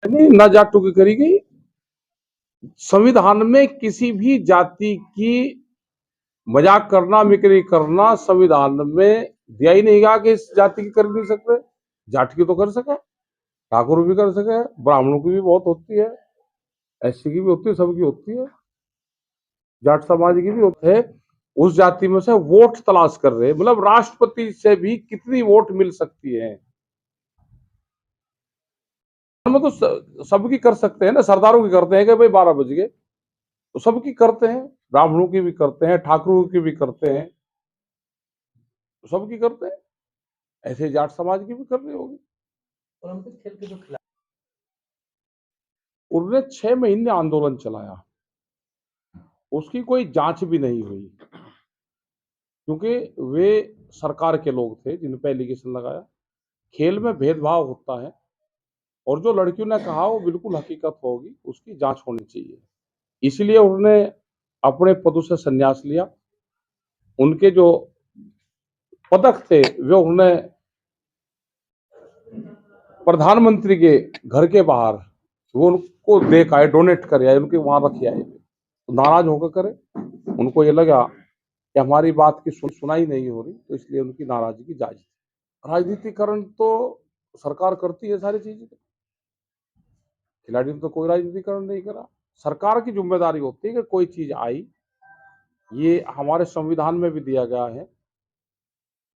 नहीं, न जाट टूकी करी गई। संविधान में किसी भी जाति की मजाक करना, मिक्री करना संविधान में दिया ही नहीं गया कि इस जाति की कर नहीं सकते। जाट की तो कर सके, ठाकुर भी कर सके, ब्राह्मणों की भी बहुत होती है, एससी की भी होती है, सबकी होती है, जाट समाज की भी होती है। उस जाति में से वोट तलाश कर रहे, मतलब राष्ट्रपति से भी कितनी वोट मिल सकती है, हम तो सबकी कर सकते हैं ना। सरदारों की करते हैं कि भाई 12 बज गए, तो सबकी करते हैं, ब्राह्मणों की भी करते हैं, ठाकुरों की भी करते हैं, तो सबकी करते हैं। ऐसे जाट समाज की भी करनी होगी। ओलंपिक खेल के जो खिलाड़ी, उन्होंने 6 महीने आंदोलन चलाया, उसकी कोई जांच भी नहीं हुई, क्योंकि वे सरकार के लोग थे जिन पे एलिगेशन लगाया। खेल में भेदभाव होता है, और जो लड़कियों ने कहा वो बिल्कुल हकीकत होगी, उसकी जांच होनी चाहिए। इसलिए उन्होंने अपने पदों से संन्यास लिया। उनके जो पदक थे वे उन्होंने प्रधानमंत्री के घर के बाहर वो उनको दे के आए, डोनेट कर आए, उनके वहां रखे आए। तो नाराज होकर करे, उनको ये लगा कि हमारी बात की सुनाई नहीं हो रही, तो इसलिए उनकी नाराजगी जायज थी। राजनीतिकरण तो सरकार करती है सारी चीजें, खिलाड़ी ने तो कोई राजनीतिकरण नहीं करा। सरकार की जिम्मेदारी होती है कि कोई चीज आई, ये हमारे संविधान में भी दिया गया है,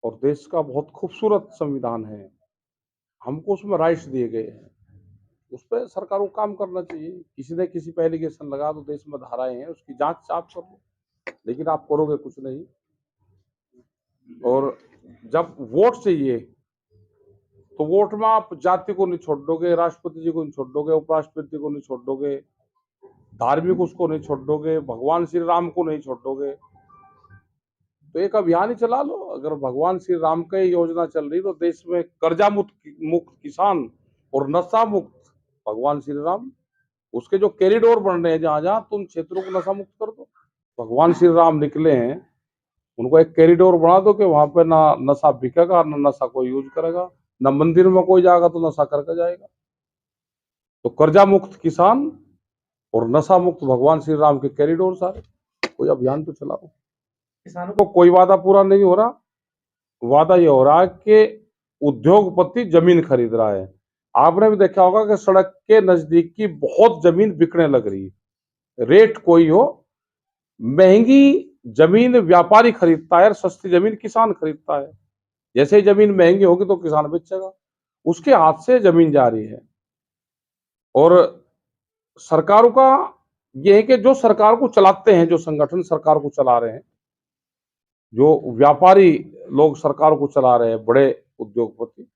और देश का बहुत खूबसूरत संविधान है, हमको उसमें राइट्स दिए गए हैं, उस पर सरकार को काम करना चाहिए। किसी ने किसी पे एलिगेशन लगा, तो देश में धाराएं हैं, उसकी जांच आप कर लो, लेकिन आप करोगे कुछ नहीं। और जब वोट चाहिए, तो वोट में आप जाति को नहीं छोड़ दोगे, राष्ट्रपति जी को नहीं छोड़ दोगे, उपराष्ट्रपति को नहीं छोड़ दोगे, धार्मिक उसको नहीं छोड़ दोगे, भगवान श्री राम को नहीं छोड़ दोगे। तो एक अभियान ही चला लो। अगर भगवान श्री राम की योजना चल रही, तो देश में कर्जा मुक्त किसान और नशा मुक्त भगवान श्री राम, उसके जो कॉरिडोर बन रहे हैं जहां जहां, तुम क्षेत्रों को नशा मुक्त कर दो। भगवान श्री राम निकले हैं, उनको एक कॉरिडोर बना दो कि वहां पे ना नशा बिकेगा, ना नशा कोई यूज करेगा, ना मंदिर में कोई जाएगा तो नशा करके जाएगा। तो कर्जा मुक्त किसान और नशा मुक्त भगवान श्री राम के कॉरिडोर सारे, कोई अभियान तो चलाओ। किसानों को कोई वादा पूरा नहीं हो रहा। वादा ये हो रहा है कि उद्योगपति जमीन खरीद रहा है। आपने भी देखा होगा कि सड़क के नजदीक की बहुत जमीन बिकने लग रही है। रेट कोई हो, महंगी जमीन व्यापारी खरीदता है और सस्ती जमीन किसान खरीदता है। जैसे ही जमीन महंगी होगी तो किसान बेचेगा, उसके हाथ से जमीन जा रही है। और सरकारों का यह है कि जो सरकार को चलाते हैं, जो संगठन सरकार को चला रहे हैं, जो व्यापारी लोग सरकार को चला रहे हैं, बड़े उद्योगपति,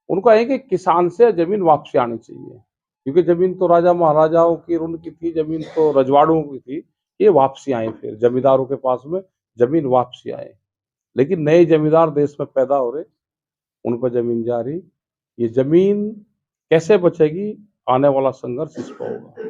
उनका है कि किसान से जमीन वापसी आनी चाहिए, क्योंकि जमीन तो राजा महाराजाओं की उनकी थी, जमीन तो रजवाड़ों की थी। ये वापसी आए, फिर जमींदारों के पास में जमीन वापसी आए। लेकिन नए जमींदार देश में पैदा हो रहे, उन पर जमीन जा रही। ये जमीन कैसे बचेगी, आने वाला संघर्ष इस पर होगा।